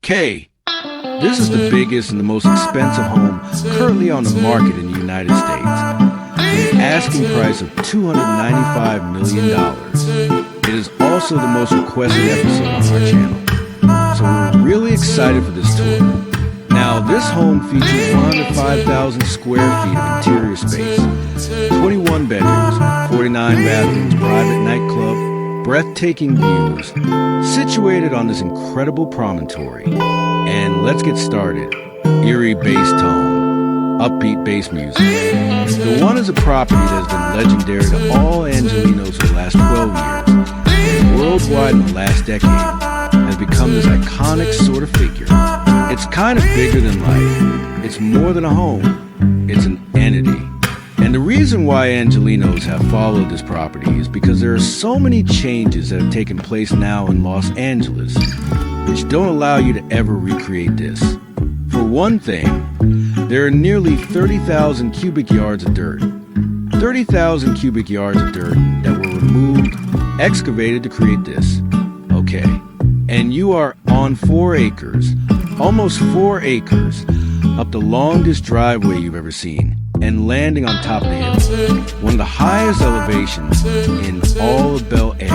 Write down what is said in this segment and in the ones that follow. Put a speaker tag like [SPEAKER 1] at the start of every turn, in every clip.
[SPEAKER 1] K. This is the biggest and the most expensive home currently on the market in the United States. With an asking price of $295 million. It is also the most requested episode on our channel. So we're really excited for this tour. Now, this home features 105,000 square feet of interior space, 21 bedrooms, 49 bathrooms, private nightclub, breathtaking views, situated on this incredible promontory. And let's get started. Eerie bass tone, upbeat bass music. The One is a property that has been legendary to all Angelenos for the last 12 years, and worldwide in the last decade, has become this iconic sort of figure. It's kind of bigger than life. It's more than a home. It's an entity. And the reason why Angelenos have followed this property is because there are so many changes that have taken place now in Los Angeles, which don't allow you to ever recreate this. For one thing, there are nearly 30,000 cubic yards of dirt. 30,000 cubic yards of dirt that were removed, excavated to create this. Okay. And you are on 4 acres, almost 4 acres, up the longest driveway you've ever seen, and landing on top of the hill. One of the highest elevations in all of Bel Air.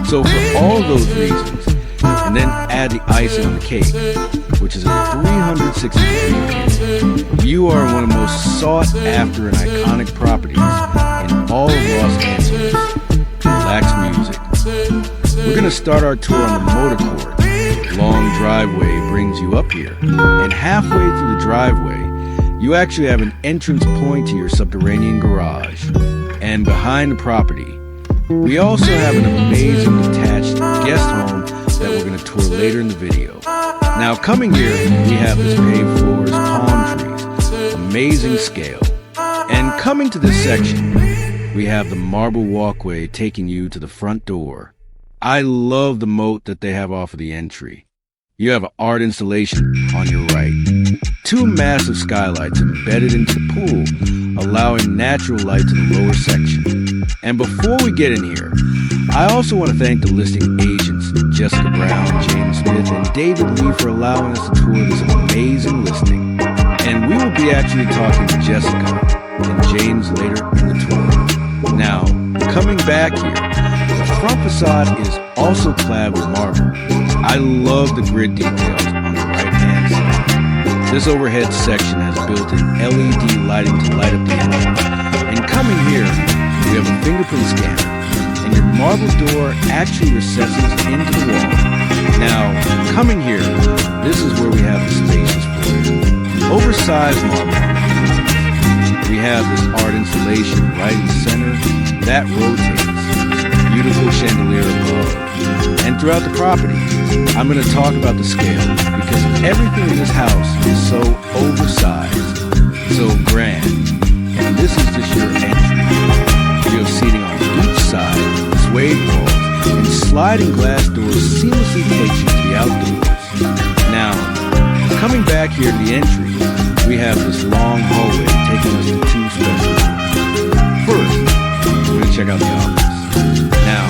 [SPEAKER 1] So for all those reasons, and then add the icing on the cake, which is a 360 degree view, you are one of the most sought after and iconic properties in all of Los Angeles. Relax music. We're going to start our tour on the motor court. Long driveway brings you up here, and halfway through the driveway, you actually have an entrance point to your subterranean garage. And behind the property, we also have an amazing detached guest home that we're going to tour later in the video. Now coming here, we have this paved floors, palm trees, amazing scale. And coming to this section, we have the marble walkway taking you to the front door. I love the moat that they have off of the entry. You have an art installation on your right. 2 massive skylights embedded into the pool, allowing natural light to the lower section. And before we get in here, I also want to thank the listing agents, Jessica Brown, James Smith, and David Lee for allowing us to tour this amazing listing. And we will be actually talking to Jessica and James later in the tour. Now, coming back here, the front facade is also clad with marble. I love the grid details on the right-hand side. This overhead section has built-in LED lighting to light up the entrance. And coming here, we have a fingerprint scanner, and your marble door actually recesses into the wall. Now, coming here, this is where we have the spacious foyer. Oversized marble. We have this art installation right in the center that rotates. Beautiful chandelier above. And throughout the property, I'm going to talk about the scale because everything in this house is so oversized, so grand. And this is just your entry. You have seating on each side, suede walls, and sliding glass doors seamlessly takes you to the outdoors. Now, coming back here to the entry, we have this long hallway taking us to 2 special rooms. First, we're going to check out the office. Now,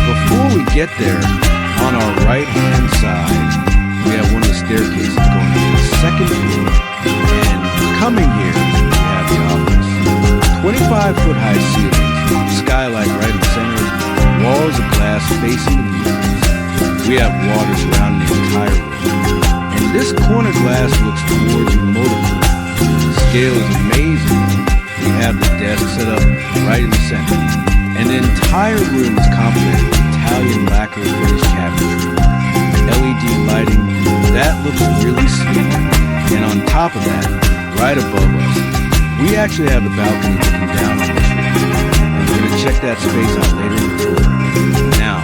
[SPEAKER 1] before we get there, on our right-hand side, we have one of the staircases going to the 2nd floor. And coming here, we have the office. 25-foot high ceilings, skylight right in the center, walls of glass facing the views. We have water surrounding the entire room. And this corner glass looks towards your motor pool. The scale is amazing. We have the desk set up right in the center. And the entire room is complemented with Italian lacquer finished cabinetry. LED lighting, that looks really sleek. And on top of that, right above us, we actually have the balcony looking down on this room. And we're going to check that space out later in the tour. Now,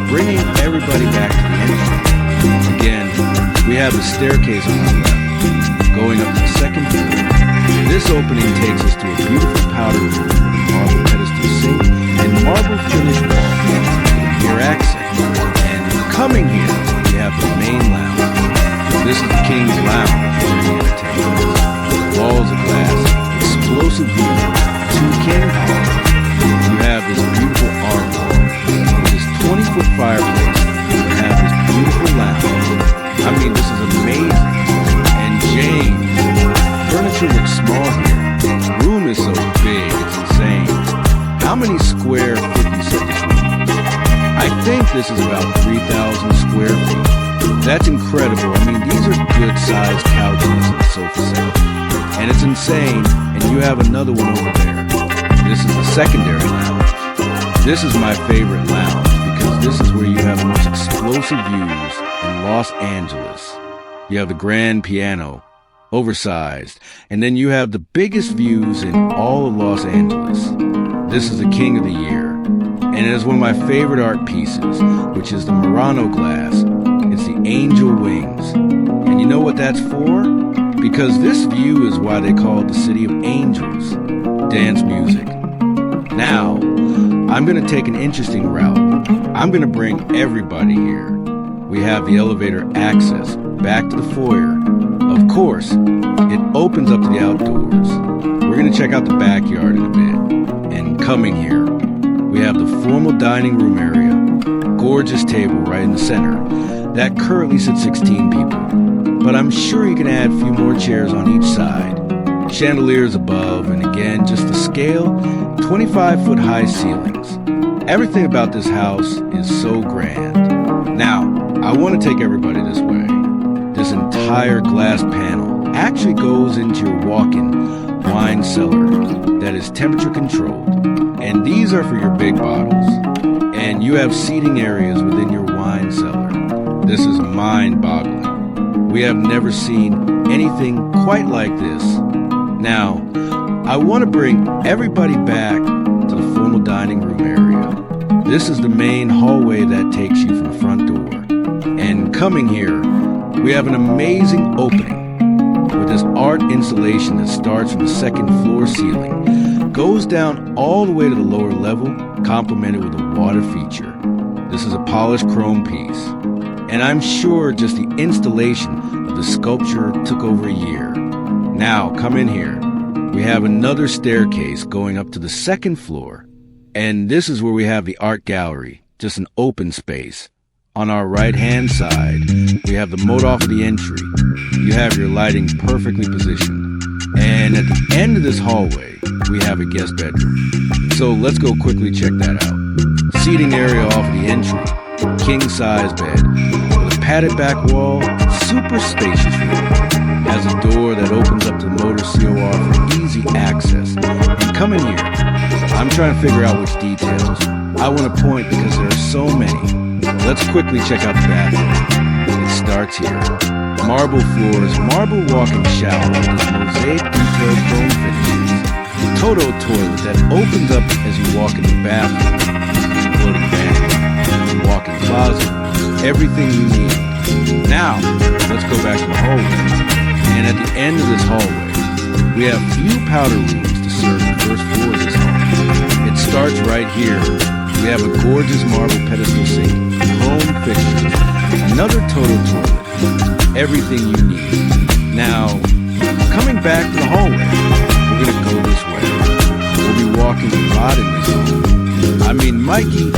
[SPEAKER 1] bringing everybody back to the entrance. Again, we have the staircase on the left, going up to the 2nd floor. This opening takes us to a beautiful powder room with a marble pedestal sink and marble finished walls with your accent. And coming here, we have the main lounge. This is the King's Lounge for the entertainment. Walls of glass, explosive view, 2 king halls. You have this beautiful art wall with this 20-foot fireplace. You have this beautiful lounge. I mean, this this is about 3,000 square feet. That's incredible. I mean, these are good-sized couches and sofa sets. And it's insane, and you have another one over there. This is the secondary lounge. This is my favorite lounge because this is where you have the most explosive views in Los Angeles. You have the grand piano, oversized, and then you have the biggest views in all of Los Angeles. This is the king of the year, and it is one of my favorite art pieces, which is the Murano glass. It's the angel wings. And you know what that's for? Because this view is why they call it the City of Angels. Dance music. Now, I'm going to take an interesting route. I'm going to bring everybody here. We have the elevator access back to the foyer. Of course, it opens up to the outdoors. We're going to check out the backyard in a bit. And coming here, we have the formal dining room area. Gorgeous table right in the center. That currently sits 16 people. But I'm sure you can add a few more chairs on each side. Chandeliers above, and again, just the scale, 25-foot high ceilings. Everything about this house is so grand. Now, I want to take everybody this way. This entire glass panel actually goes into your walk-in wine cellar that is temperature controlled. And these are for your big bottles. And you have seating areas within your wine cellar. This is mind-boggling. We have never seen anything quite like this. Now, I want to bring everybody back to the formal dining room area. This is the main hallway that takes you from the front door. And coming here, we have an amazing opening with this art installation that starts from the second floor ceiling, goes down all the way to the lower level, complemented with a water feature. This is a polished chrome piece. And I'm sure just the installation of the sculpture took over a year. Now, come in here. We have another staircase going up to the second floor. And this is where we have the art gallery, just an open space. On our right-hand side, we have the moat off of the entry. You have your lighting perfectly positioned. And at the end of this hallway, we have a guest bedroom. So let's go quickly check that out. Seating area off of the entry. King-size bed. With a padded back wall, super spacious room. Has a door that opens up to the motor COR for easy access. And come in here. I'm trying to figure out which details I want to point because there are so many. Let's quickly check out the bathroom. It starts here. Marble floors, marble walk-in shower with this mosaic detailed chrome finishes. Toto toilet that opens up as you walk in the bathroom. Floating fan, walk-in closet, everything you need. Now, let's go back to the hallway. And at the end of this hallway, we have few powder rooms to serve the first floor of this home. It starts right here. We have a gorgeous marble pedestal sink, chrome fixtures, another Toto toilet, everything you need. Now, coming back to the hallway, we're going to go this way. We'll be walking a lot in this home. I mean, Mikey,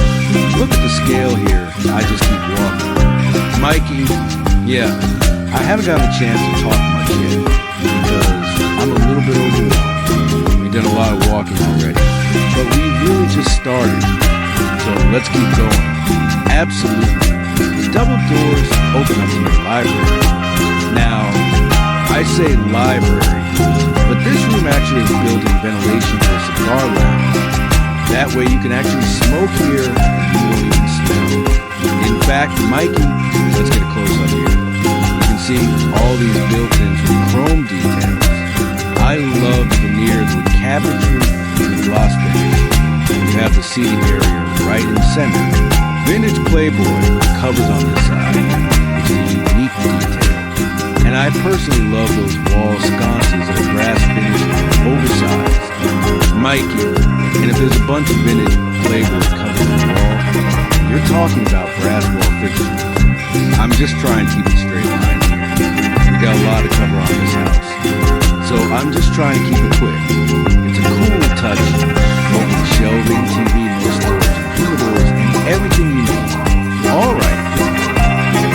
[SPEAKER 1] look at the scale here. I just keep walking. Mikey, yeah, I haven't gotten a chance to talk much yet because I'm a little bit overwhelmed. We've done a lot of walking already, but we really just started. So let's keep going. Absolutely. The double doors open up to your library. Now, I say library, but this room actually is built-in ventilation for a cigar lounge. That way you can actually smoke here and you won't even smell. In fact, Mikey, let's get a close-up here. You can see all these built-ins with chrome details. I love the veneers with cabinetry and gloss finish. You have the seating area right in the center. Vintage Playboy covers on this side, which is a unique detail. And I personally love those wall sconces that are brass finished and oversized. Mikey, and if there's a bunch of vintage Playboy covering the wall, you're talking about brass wall fixtures. I'm just trying to keep a straight line here. We got a lot to cover on this house. So I'm just trying to keep it quick. It's a cool touch. Open shelving, TV, more storage, humidors, and everything you need. Alright,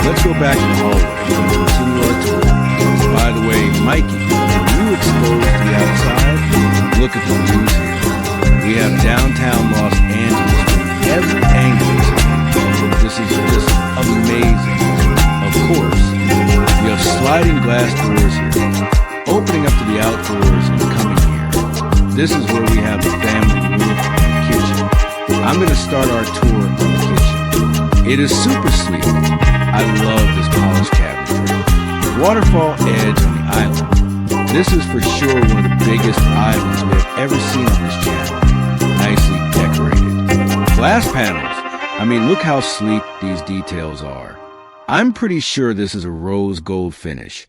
[SPEAKER 1] let's go back to the hallway and continue our tour. By the way, Mikey, when you exposed to the outside, look at the views here. We have downtown Los Angeles from every angle. This is sliding glass doors here, opening up to the outdoors and coming here. This is where we have the family roof and kitchen. I'm going to start our tour of the kitchen. It is super sleek. I love this polished cabinetry. Waterfall edge on the island. This is for sure one of the biggest islands we have ever seen on this channel. Nicely decorated. Glass panels. I mean, look how sleek these details are. I'm pretty sure this is a rose gold finish,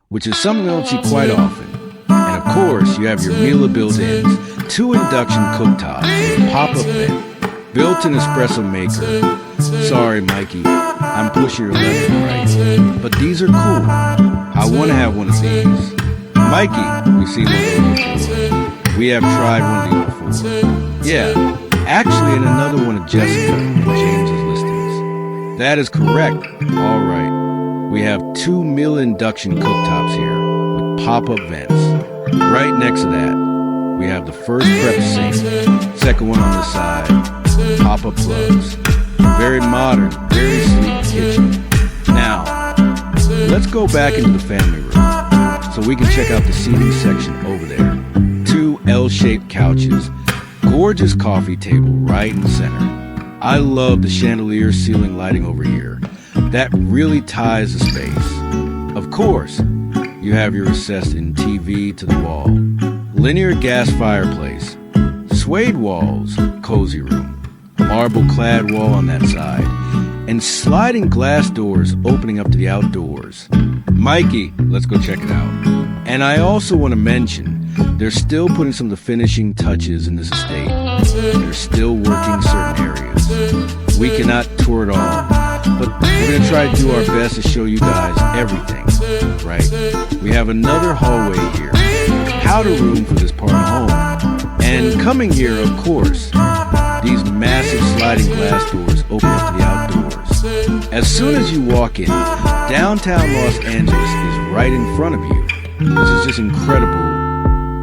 [SPEAKER 1] which is something I don't see quite often. And of course, you have your Miele built-ins, 2 induction cooktops, pop-up vent, built-in espresso maker. Sorry, Mikey, I'm pushing your left and right, but these are cool. I want to have one of these. Mikey, we've seen one of these before. We have tried one of these before. Yeah, actually in another one of Jessica and James's listings. That is correct. All right. We have 2 Miele induction cooktops here with pop-up vents. Right next to that, we have the first prep sink, second one on the side, pop-up plugs. Very modern, very sleek kitchen. Now, let's go back into the family room so we can check out the seating section over there. 2 L-shaped couches, gorgeous coffee table right in the center. I love the chandelier ceiling lighting over here. That really ties the space. Of course, you have your recessed-in TV to the wall, linear gas fireplace, suede walls, cozy room, marble-clad wall on that side, and sliding glass doors opening up to the outdoors. Mikey, let's go check it out. And I also want to mention, they're still putting some of the finishing touches in this estate. They're still working certain areas. We cannot tour it all, but we're going to try to do our best to show you guys everything, right? We have another hallway here, powder room for this part of home. And coming here, of course, these massive sliding glass doors open up to the outdoors. As soon as you walk in, downtown Los Angeles is right in front of you. This is just incredible.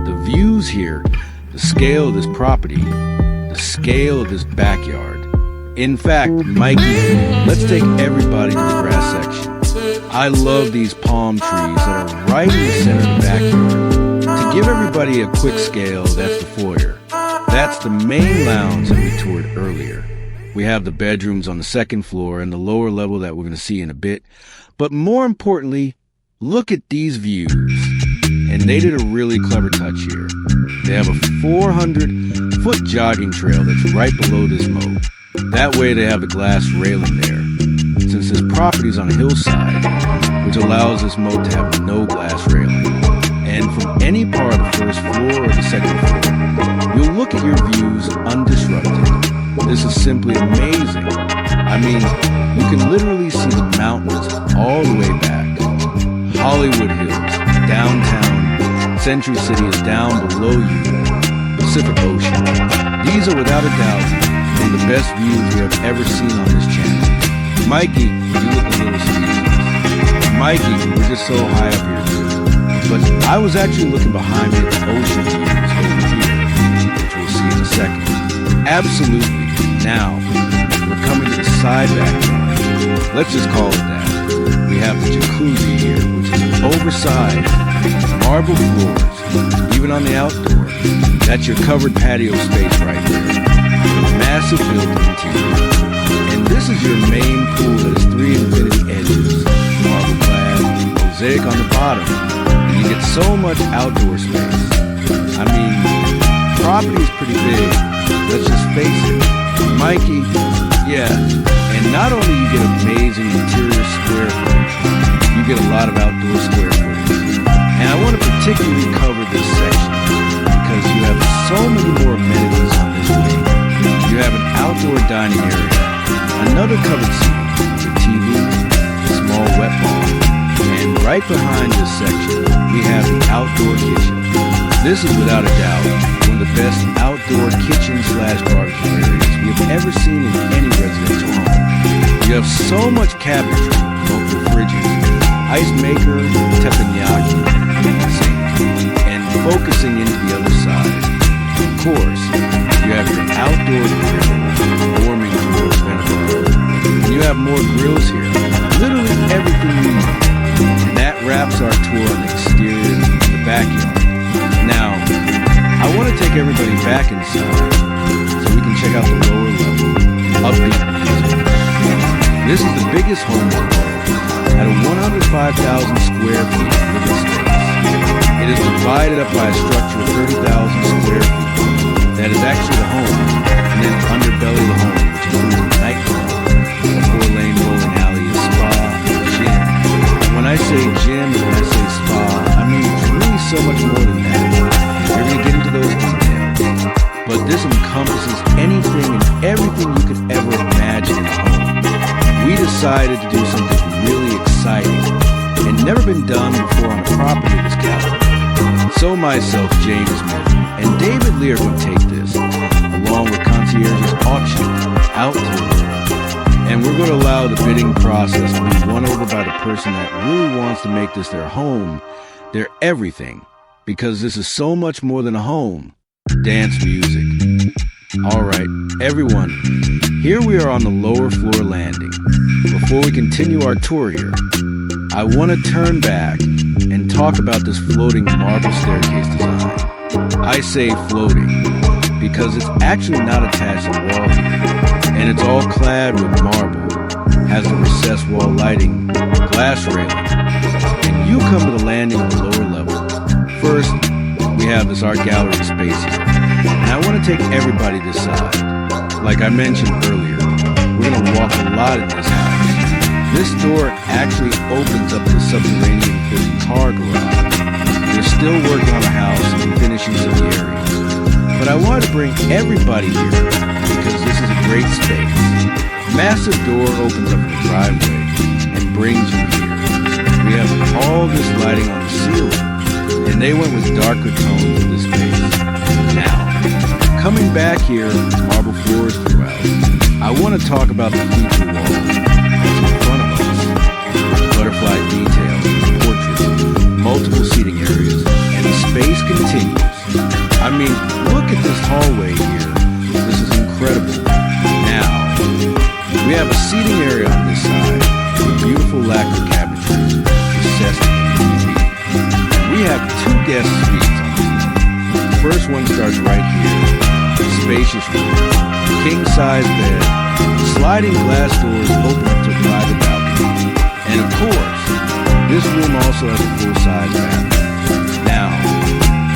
[SPEAKER 1] The views here, the scale of this property, the scale of this backyard. In fact, Mikey, let's take everybody to the grass section. I love these palm trees that are right in the center of the backyard. To give everybody a quick scale, that's the foyer. That's the main lounge that we toured earlier. We have the bedrooms on the second floor and the lower level that we're going to see in a bit. But more importantly, look at these views. And they did a really clever touch here. They have a 400-foot jogging trail that's right below this moat. That way they have the glass railing there, since this property is on a hillside, which allows this moat to have no glass railing. And from any part of the first floor or the second floor, you'll look at your views undisrupted. This is simply amazing. I mean, you can literally see the mountains all the way back. Hollywood Hills, downtown, Century City is down below you, Pacific Ocean. These are without a doubt one of the best views we have ever seen on this channel. Mikey, you look a little speechless. Mikey, we're just so high up here too. But I was actually looking behind me at the ocean views over here, which we'll see in a second. Absolutely. Now, we're coming to the side backyard. Let's just call it that. We have the jacuzzi here, which is oversized, marble floors, even on the outdoor. That's your covered patio space right there. With massive built-in TV. And this is your main pool that has 3 infinity edges, marble clad, mosaic on the bottom. And you get so much outdoor space. I mean, property is pretty big. Let's just face it. Mikey, yeah. And not only you get amazing interior square footage, you get a lot of outdoor square footage. And I want to particularly cover this section because you have so many more amenities on this wing. You have an outdoor dining area, another covered seat, the TV, a small wet bar, and right behind this section, we have the outdoor kitchen. This is without a doubt one of the best outdoor kitchen/barbecue areas we have ever seen in any residential home. You have so much cabinetry, local fridges, ice maker, teppanyaki, and focusing into the other side. Of course, you have your outdoor grill, warming grill, and you have more grills here. Literally everything you need. And that wraps everybody back inside so we can check out the lower level, upbeat music. This is the biggest home in the world, at a 105,000 square feet living space. It is divided up by a structure of 30,000 square feet that is actually the home, and then underbelly of the home, which includes a nightclub, a 4-lane bowling alley, a spa, a gym. When I say gym and when I say spa, I mean it's really so much more than that. You're going to get into those details, but this encompasses anything and everything you could ever imagine in a home. We decided to do something really exciting and never been done before on a property of this caliber. So myself, James Milton, and David Lear would take this, along with Concierge's auction, out to the world. And we're going to allow the bidding process to be won over by the person that really wants to make this their home, their everything. Because this is so much more than a home. Dance music. All right, everyone, here we are on the lower floor landing. Before we continue our tour here, I want to turn back and talk about this floating marble staircase design. I say floating because it's actually not attached to the wall here, and it's all clad with marble, has the recessed wall lighting, glass railing, and you come to the landing on the lower level. First, we have this art gallery space here, and I want to take everybody this side. Like I mentioned earlier, we're going to walk a lot in this house. This door actually opens up to the subterranean prison car garage. They're still working on the house and finishing some of the areas. But I wanted to bring everybody here because this is a great space. Massive door opens up the driveway and brings you here. We have all this lighting on the ceiling, and they went with darker tones in this space. Now, coming back here, marble floors throughout, I want to talk about the feature wall that's in front of us. Butterfly details, portraits, multiple seating areas, and the space continues. I mean, look at this hallway here. This is incredible. Now, we have a seating area on this side with beautiful lacquer cabinetry, recessed TV. We have 2 guest suites on this one. The first one starts right here. A spacious room, king-size bed, sliding glass doors open up to a private balcony. And of course, this room also has a full-size bathroom. Now,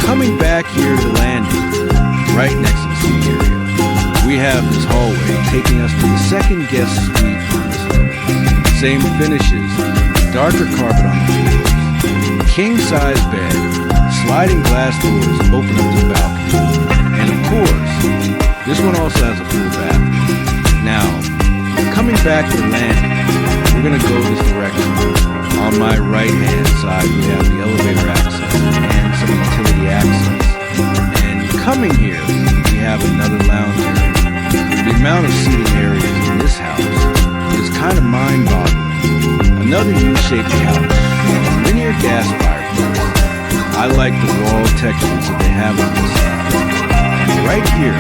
[SPEAKER 1] coming back here to the landing, right next to the seating area, we have this hallway taking us to the second guest suite on this level. Same finishes, darker carpet on the floors, king-size bed, sliding glass doors open up to the balcony. And of course, this one also has a full bathroom. Now, coming back to the landing, we're going to go this direction. On my right-hand side, we have the elevator access and some utility access. And coming here, we have another lounge area. The amount of seating areas in this house is kind of mind-boggling. Another U-shaped couch, a linear gas fireplace. I like the wall textures that they have on this side. And right here,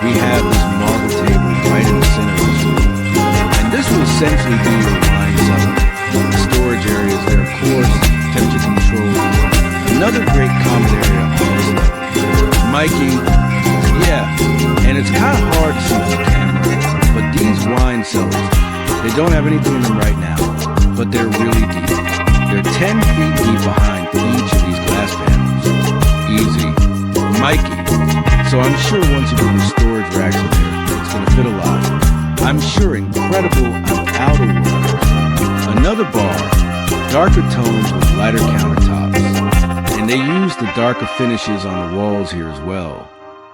[SPEAKER 1] we have this marble table right in the center of this room. And this will essentially be your wine cellar. The storage area is there, of course, temperature control. Another great common area on this level. Mikey, yeah, and it's kind of hard to see on the camera, but these wine cellars, they don't have anything in them right now, but they're really deep. They're 10 feet deep behind each of these glass panels. Easy. Mikey. So I'm sure once you put the storage racks in there, it's going to fit a lot. I'm sure incredible outer world. Another bar, darker tones with lighter countertops. And they use the darker finishes on the walls here as well.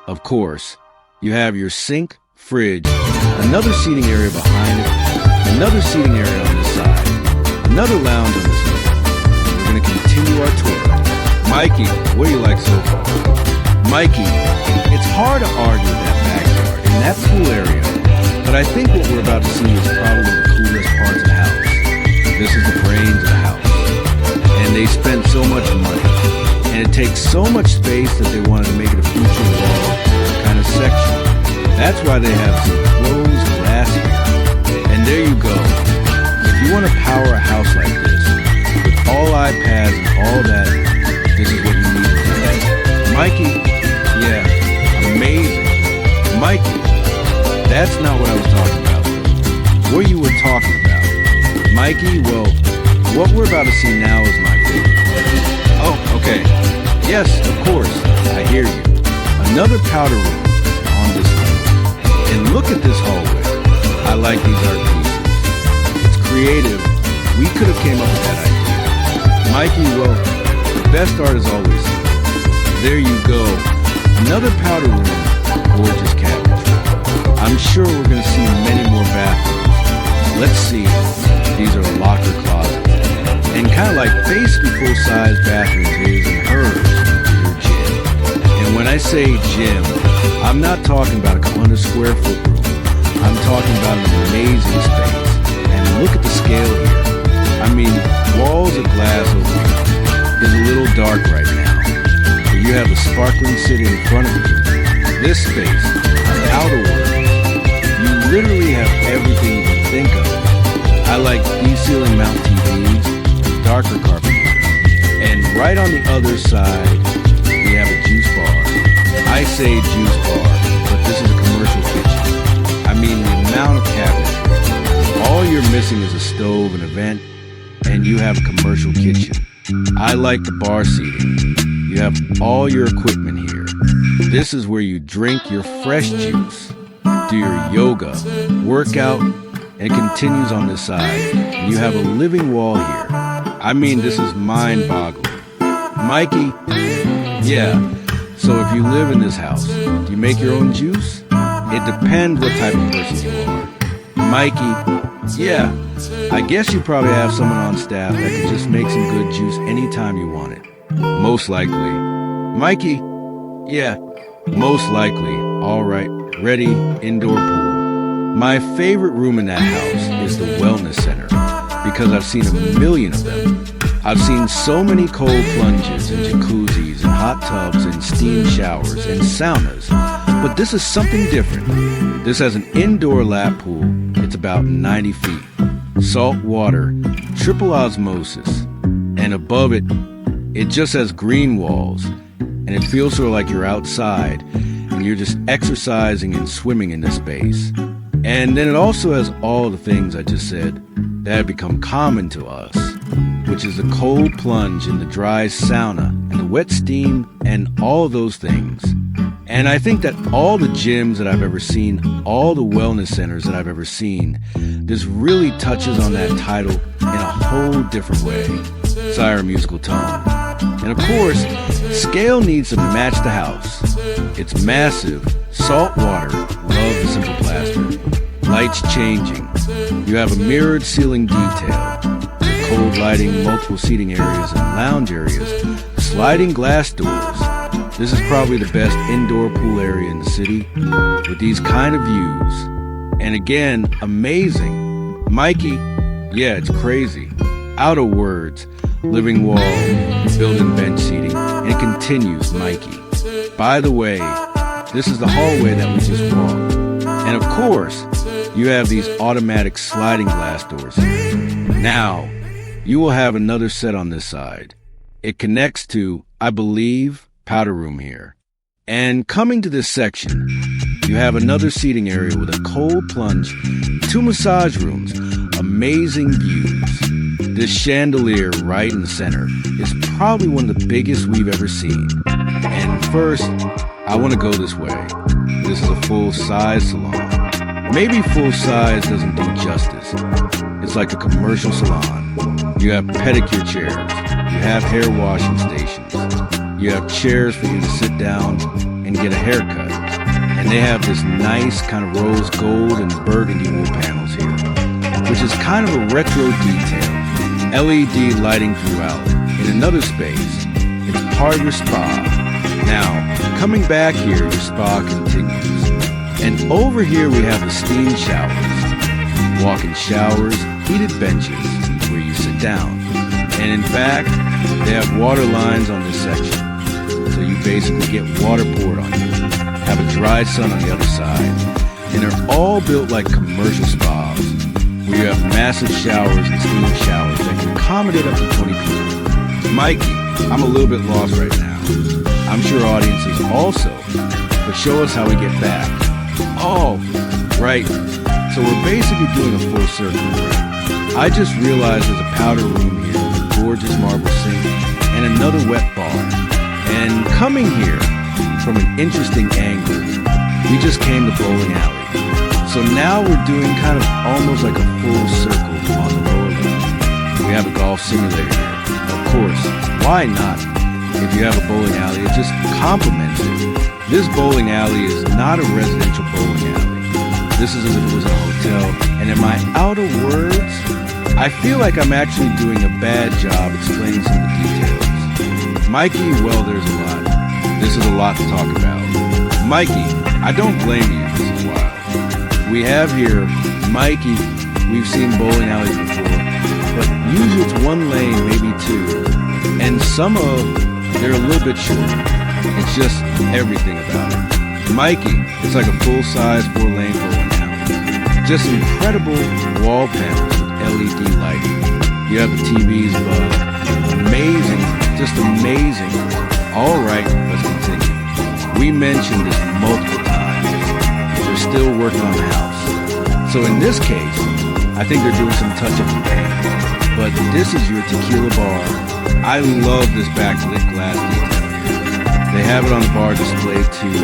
[SPEAKER 1] Of course, you have your sink, fridge, another seating area behind it, another seating area on this side, another lounge on this side. We're going to continue our tour. Mikey, what do you like so far? Mikey, it's hard to argue with that backyard and that pool area, but I think what we're about to see is probably the coolest parts of the house. This is the brains of the house. And they spent so much money, and it takes so much space that they wanted to make it a feature wall kind of section. That's why they have some closed glass here. And there you go. If you want to power a house like this, with all iPads and all that, this is what you need to do. Mikey, yeah, see now is my favorite. Oh, okay. Yes, of course. I hear you. Another powder room on this list. And look at this hallway. I like these art pieces. It's creative. We could have came up with that idea. Mikey, well, the best art is always simple. There you go. Another powder room. Gorgeous cabinetry. I'm sure we're going to see many more bathrooms. Let's see. These are locker closets. And kind of like basically full-size bathrooms his and hers, your gym. And when I say gym, I'm not talking about a 100 square foot room. I'm talking about an amazing space. And look at the scale here. I mean, walls of glass over here. It's a little dark right now. But you have a sparkling city in front of you. This space, outer world, you literally have everything you can think of. I like these ceiling mount TVs, darker carpet here. And right on the other side, we have a juice bar. I say juice bar, but this is a commercial kitchen. I mean, the amount of cabinetry. All you're missing is a stove, an event, and you have a commercial kitchen. I like the bar seating. You have all your equipment here. This is where you drink your fresh juice, do your yoga, work out, and it continues on this side. And you have a living wall here. I mean, this is mind-boggling. Mikey, yeah, so if you live in this house, do you make your own juice? It depends what type of person you are. Mikey, yeah, I guess you probably have someone on staff that can just make some good juice anytime you want it. Most likely. Mikey, yeah, most likely. All right, ready, indoor pool. My favorite room in that house is the wellness center because I've seen a million of them. I've seen so many cold plunges and jacuzzis and hot tubs and steam showers and saunas, but this is something different. This has an indoor lap pool. It's about 90 feet. Salt water, triple osmosis, and above it, it just has green walls, and it feels sort of like you're outside, and you're just exercising and swimming in this space. And then it also has all the things I just said that have become common to us, which is the cold plunge and the dry sauna and the wet steam and all those things. And I think that all the gyms that I've ever seen, all the wellness centers that I've ever seen, this really touches on that title in a whole different way. Sire musical tone. And of course, scale needs to match the house. It's massive, salt water, love the simple plaster. Lights changing. You have a mirrored ceiling detail. Cold lighting, multiple seating areas and lounge areas. Sliding glass doors. This is probably the best indoor pool area in the city with these kind of views. And again, amazing. Mikey, yeah, it's crazy. Out of words. Living wall, built-in bench seating, and it continues, Mikey. By the way, this is the hallway that we just walked. And of course, you have these automatic sliding glass doors here. Now, you will have another set on this side. It connects to, I believe, powder room here. And coming to this section, you have another seating area with a cold plunge, 2 massage rooms, amazing views. This chandelier right in the center is probably one of the biggest we've ever seen. And first, I want to go this way. This is a full-size salon. Maybe full-size doesn't do justice. It's like a commercial salon. You have pedicure chairs. You have hair washing stations. You have chairs for you to sit down and get a haircut. And they have this nice kind of rose gold and burgundy wool panels here, which is kind of a retro detail. LED lighting throughout. In another space, it's part of your spa. Now, coming back here, your spa continues. And over here we have the steam showers, walk-in showers, heated benches where you sit down. And in fact, they have water lines on this section. So you basically get water poured on you. Have a dry sun on the other side. And they're all built like commercial spas, where you have massive showers and steam showers that can accommodate up to 20 people. Mikey, I'm a little bit lost right now. I'm sure audiences also, but show us how we get back. Oh, right. So we're basically doing a full circle. I just realized there's a powder room here with gorgeous marble sink, and another wet bar. And coming here from an interesting angle, we just came to bowling alley. So now we're doing kind of almost like a full circle on the lower left. We have a golf simulator here. Of course, why not? If you have a bowling alley, it just complements it. This bowling alley is not a residential bowling alley. This is as if it was a hotel. And in my outer words, I feel like I'm actually doing a bad job explaining some of the details. Mikey, well, there's a lot. This is a lot to talk about. Mikey, I don't blame you. This is wild. We have here, Mikey, we've seen bowling alleys before, but usually it's one lane, maybe two. And some of they're a little bit shorter. It's just everything about it. Mikey, it's like a full-size 4-lane bowling alley. Just incredible wall panels with LED lighting. You have the TVs above. Amazing, just amazing. All right, let's continue. We mentioned this multiple times. They're still working on the house. So in this case, I think they're doing some touch-up and paint. But this is your tequila bar. I love this backlit glass detail here. They have it on the bar display too.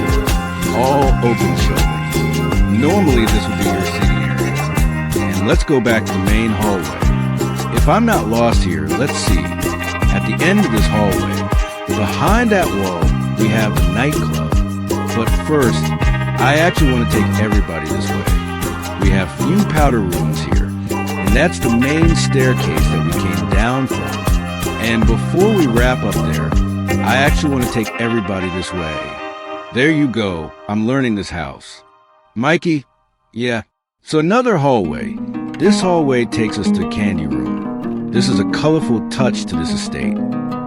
[SPEAKER 1] All open shelving. Normally this would be your seating area. And let's go back to the main hallway. If I'm not lost here, let's see. At the end of this hallway, behind that wall, we have the nightclub. But first, I actually want to take everybody this way. We have few powder rooms here. And that's the main staircase that we came down from. And before we wrap up there, I actually want to take everybody this way. There you go. I'm learning this house. Mikey? Yeah. So another hallway. This hallway takes us to Candy Room. This is a colorful touch to this estate.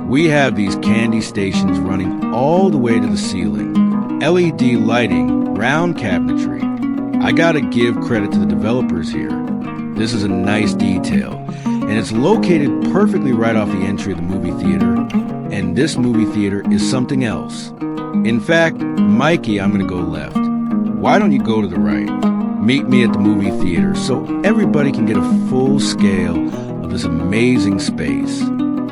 [SPEAKER 1] We have these candy stations running all the way to the ceiling. LED lighting, round cabinetry. I gotta give credit to the developers here. This is a nice detail. And it's located perfectly right off the entry of the movie theater. And this movie theater is something else. In fact, Mikey, I'm going to go left. Why don't you go to the right? Meet me at the movie theater so everybody can get a full scale of this amazing space.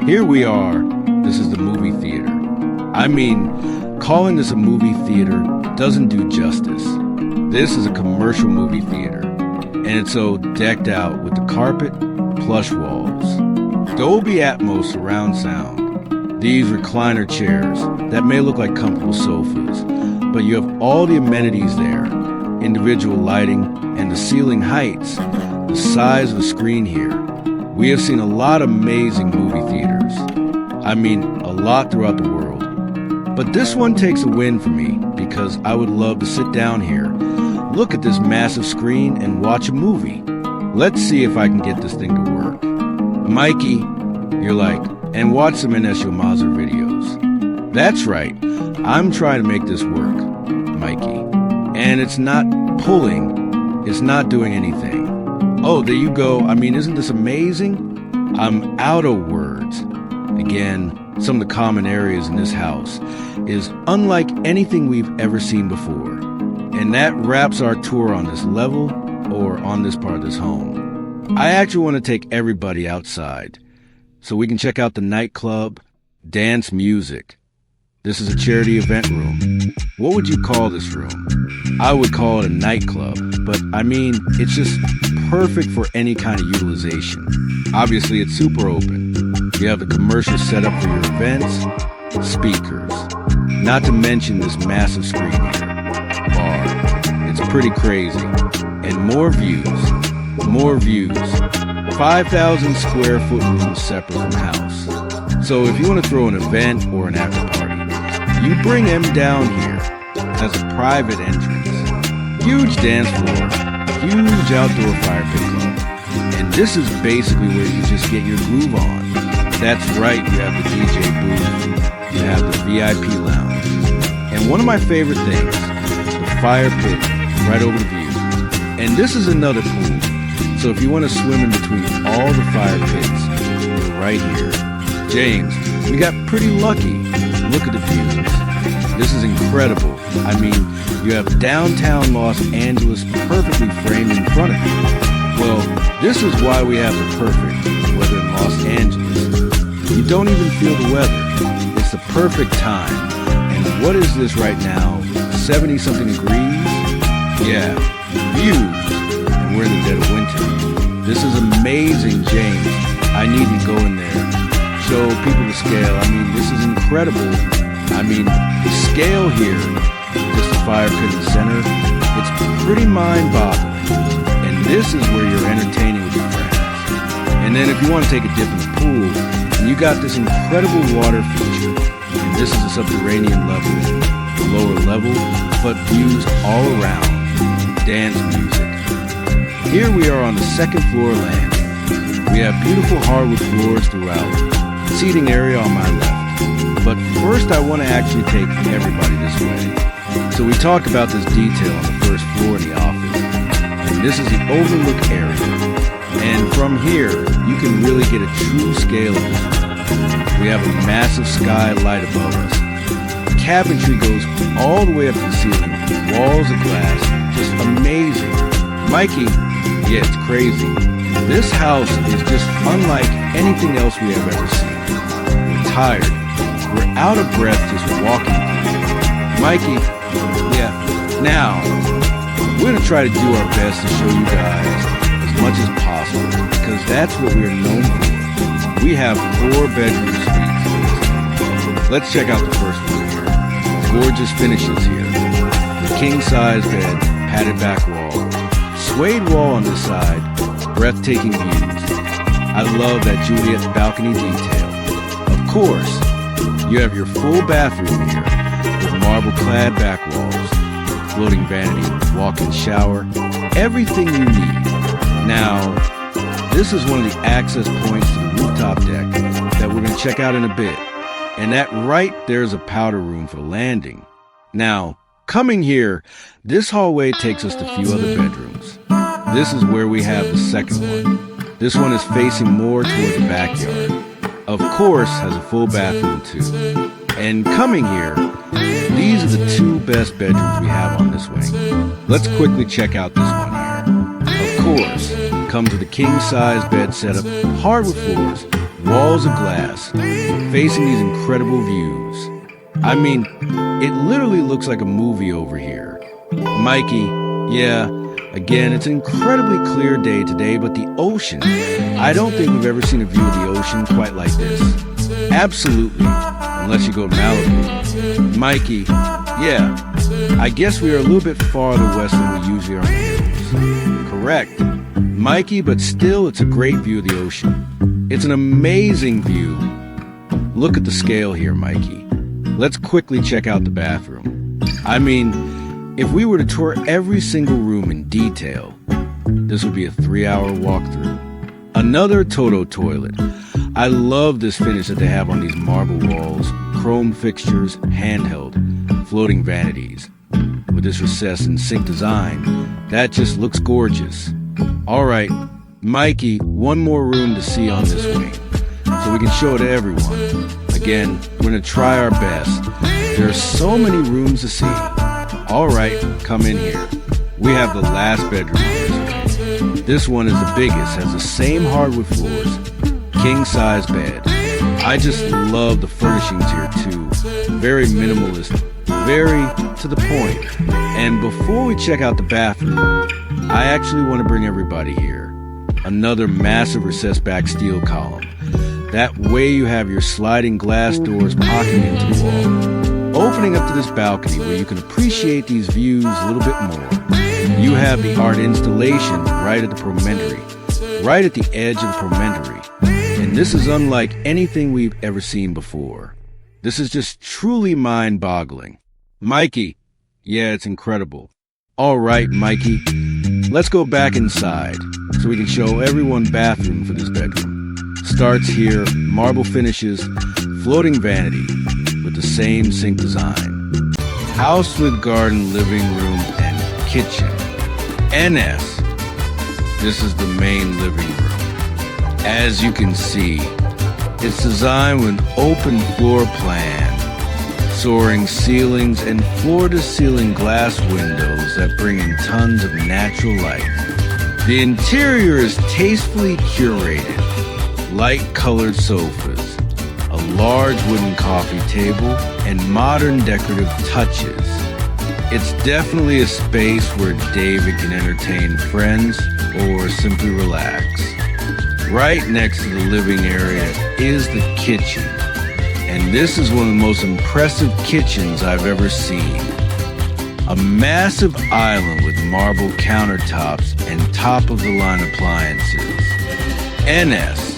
[SPEAKER 1] Here we are. This is the movie theater. I mean, calling this a movie theater doesn't do justice. This is a commercial movie theater. And it's so decked out with the carpet, plush walls, Dolby Atmos surround sound, these recliner chairs that may look like comfortable sofas, but you have all the amenities there, individual lighting and the ceiling heights, the size of the screen here. We have seen a lot of amazing movie theaters. I mean, a lot throughout the world. But this one takes a win for me because I would love to sit down here, look at this massive screen and watch a movie. Let's see if I can get this thing to work. Mikey, you're like, and watch some Inesio Mazur videos. That's right, I'm trying to make this work, Mikey. And it's not pulling, it's not doing anything. Oh, there you go. I mean, isn't this amazing? I'm out of words. Again, some of the common areas in this house is unlike anything we've ever seen before. And that wraps our tour on this level or on this part of this home. I actually want to take everybody outside so we can check out the nightclub, dance music. This is a charity event room. What would you call this room? I would call it a nightclub, but I mean, it's just perfect for any kind of utilization. Obviously, it's super open. You have the commercial setup for your events, speakers, not to mention this massive screen here, bar. It's pretty crazy. And more views. 5,000 square foot rooms separate from the house. So if you want to throw an event or an after party, you bring them down here as a private entrance. Huge dance floor, huge outdoor fire pit club. And this is basically where you just get your groove on. That's right, you have the DJ booth, you have the VIP lounge. And one of my favorite things, the fire pit right over the view. And this is another pool. So if you want to swim in between all the fire pits, you're right here. James, we got pretty lucky. Look at the views. This is incredible. I mean, you have downtown Los Angeles perfectly framed in front of you. Well, this is why we have the perfect weather in Los Angeles. You don't even feel the weather. It's the perfect time. And what is this right now? 70-something degrees? Yeah, views. And we're in the dead of winter. This is amazing, James. I need to go in there. Show people the scale. I mean, this is incredible. I mean, the scale here, just the fire pit in the center, it's pretty mind-boggling. And this is where you're entertaining with your friends. And then if you want to take a dip in the pool, and you got this incredible water feature. And this is a subterranean level, the lower level, but views all around. Dance music. Here we are on the second floor landing. We have beautiful hardwood floors throughout. Seating area on my left. But first I want to actually take everybody this way. So we talk about this detail on the first floor in the office. And this is the overlook area. And from here, you can really get a true scale of this room. We have a massive sky light above us. Cabinetry goes all the way up to the ceiling. Walls of glass, just amazing. Mikey, yeah, it's crazy. This house is just unlike anything else we have ever seen. We're tired. We're out of breath just walking through. Mikey, yeah, now, we're going to try to do our best to show you guys as much as possible, because that's what we're known for. We have 4-bedroom suites. Let's check out the first one here. Gorgeous finishes here. The king-size bed, padded back wall, suede wall on this side, breathtaking views. I love that Juliet's balcony detail. Of course, you have your full bathroom here with marble-clad back walls, floating vanity, walk-in shower, everything you need. Now, this is one of the access points to the rooftop deck that we're going to check out in a bit. And that right there's a powder room for the landing. Now, coming here, this hallway takes us to a few other bedrooms. This is where we have the second one. This one is facing more toward the backyard. Of course, has a full bathroom too. And coming here, these are the 2 best bedrooms we have on this wing. Let's quickly check out this one here. Of course, comes with a king-size bed setup, hardwood floors, walls of glass, facing these incredible views. I mean, it literally looks like a movie over here. Mikey, yeah, again, it's an incredibly clear day today, but the ocean, I don't think we've ever seen a view of the ocean quite like this. Absolutely, unless you go to Malibu. Mikey, yeah, I guess we are a little bit farther west than we usually are on the hills. Correct. Mikey, but still, it's a great view of the ocean. It's an amazing view. Look at the scale here, Mikey. Let's quickly check out the bathroom. I mean, if we were to tour every single room in detail, this would be a 3-hour walkthrough. Another Toto toilet. I love this finish that they have on these marble walls, chrome fixtures, handheld, floating vanities. With this recessed and sink design, that just looks gorgeous. All right, Mikey, one more room to see on this wing, so we can show it to everyone. Again, we're going to try our best. There are so many rooms to see. All right, come in here. We have the last bedroom on this wing. This one is the biggest, has the same hardwood floors, king-size bed. I just love the furnishings here too. Very minimalist, very to the point. And before we check out the bathroom, I actually want to bring everybody here. Another massive recessed back steel column. That way you have your sliding glass doors pocketing into the wall, opening up to this balcony where you can appreciate these views a little bit more. You have the art installation right at the promontory, right at the edge of the promontory. And this is unlike anything we've ever seen before. This is just truly mind-boggling. Mikey, yeah, it's incredible. All right, Mikey, let's go back inside so we can show everyone bathroom for this bedroom. Starts here, marble finishes, floating vanity with the same sink design. House with garden, living room, and kitchen. NS. This is the main living room. As you can see, it's designed with an open floor plan, soaring ceilings and floor-to-ceiling glass windows that bring in tons of natural light. The interior is tastefully curated, light-colored sofas, large wooden coffee table, and modern decorative touches. It's definitely a space where David can entertain friends or simply relax. Right next to the living area is the kitchen, and this is one of the most impressive kitchens I've ever seen. A massive island with marble countertops and top-of-the-line appliances. NS.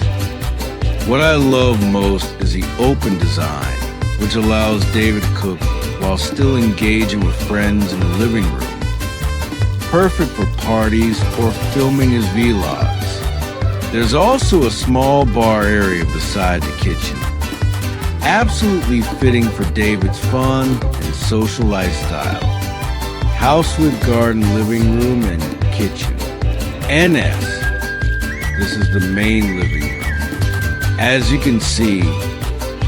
[SPEAKER 1] What I love most is the open design, which allows David to cook while still engaging with friends in the living room. Perfect for parties or filming his vlogs. There's also a small bar area beside the kitchen. Absolutely fitting for David's fun and social lifestyle. House with garden living room and kitchen. NS. This is the main living room. As you can see,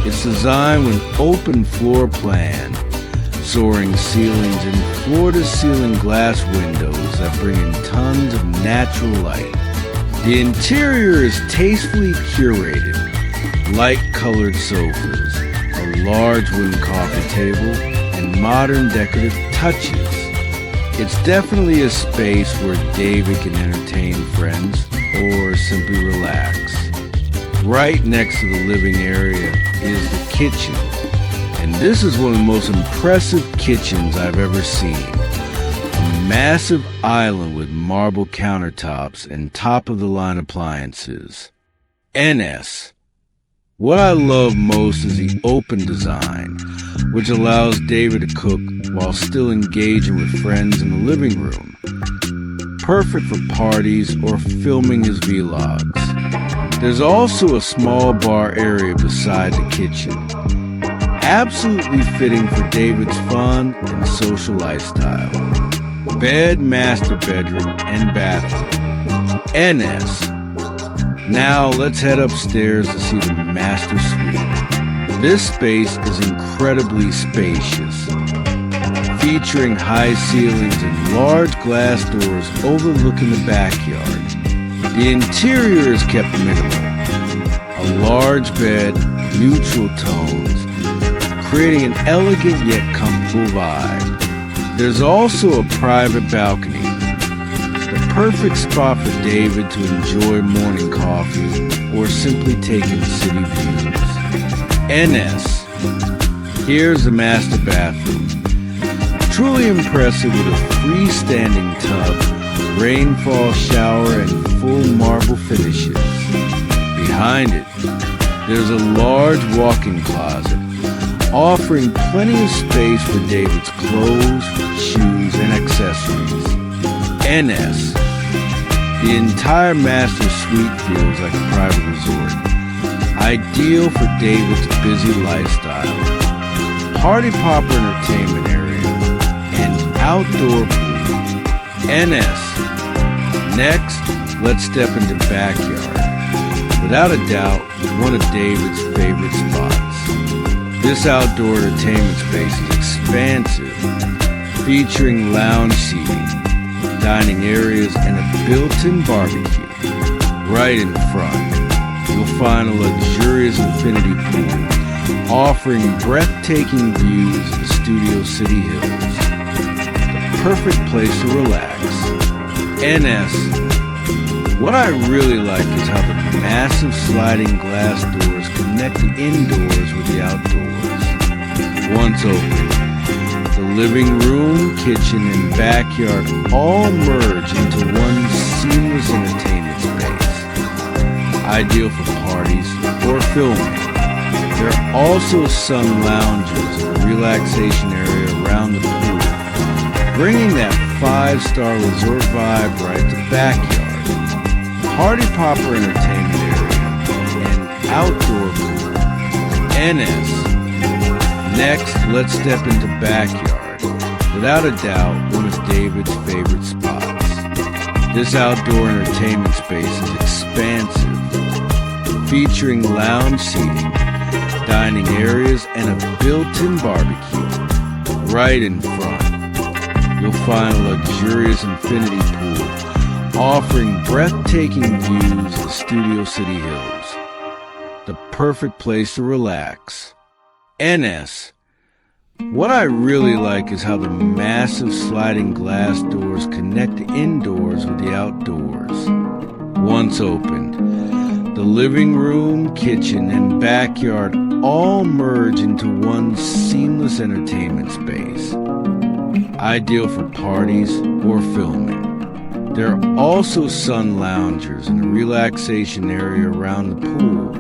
[SPEAKER 1] it's designed with an open floor plan, soaring ceilings and floor-to-ceiling glass windows that bring in tons of natural light. The interior is tastefully curated, light-colored sofas, a large wooden coffee table, and modern decorative touches. It's definitely a space where David can entertain friends or simply relax. Right next to the living area is the kitchen, and this is one of the most impressive kitchens I've ever seen. A massive island with marble countertops and top-of-the-line appliances. NS. What I love most is the open design, which allows David to cook while still engaging with friends in the living room. Perfect for parties or filming his vlogs. There's also a small bar area beside the kitchen. Absolutely fitting for David's fun and social lifestyle. Bed, master bedroom, and bathroom. NS. Now let's head upstairs to see the master suite. This space is incredibly spacious, featuring high ceilings and large glass doors overlooking the backyard. The interior is kept minimal. A large bed, neutral tones, creating an elegant yet comfortable vibe. There's also a private balcony. The perfect spot for David to enjoy morning coffee or simply take in city views. NS. Here's the master bathroom. Truly impressive with a freestanding tub, rainfall shower, and full marble finishes. Behind it, there's a large walk-in closet, offering plenty of space for David's clothes, shoes, and accessories. NS. The entire master suite feels like a private resort, ideal for David's busy lifestyle. Party popper entertainment area and outdoor pool. NS. Next, let's step into the backyard. Without a doubt, one of David's favorite spots. This outdoor entertainment space is expansive, featuring lounge seating, dining areas, and a built-in barbecue. Right in front, you'll find a luxurious infinity pool, offering breathtaking views of the Studio City Hills. The perfect place to relax. NS. What I really like is how the massive sliding glass doors connect the indoors with the outdoors. Once open, the living room, kitchen, and backyard all merge into one seamless entertainment space. Ideal for parties or filming. There are also sun lounges and a relaxation area around the pool, bringing that 5-star resort vibe right to the backyard. Party popper entertainment area and outdoor pool. NS. Next, let's step into backyard. Without a doubt, one of David's favorite spots. This outdoor entertainment space is expansive, featuring lounge seating, dining areas, and a built-in barbecue. Right in front, you'll find a luxurious infinity pool, offering breathtaking views of the Studio City Hills. the perfect place to relax. NS. What I really like is how the massive sliding glass doors connect the indoors with the outdoors. Once opened, the living room, kitchen, and backyard all merge into one seamless entertainment space. Ideal for parties or filming. There are also sun loungers and a relaxation area around the pool,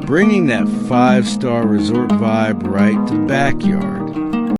[SPEAKER 1] bringing that 5-star resort vibe right to the backyard.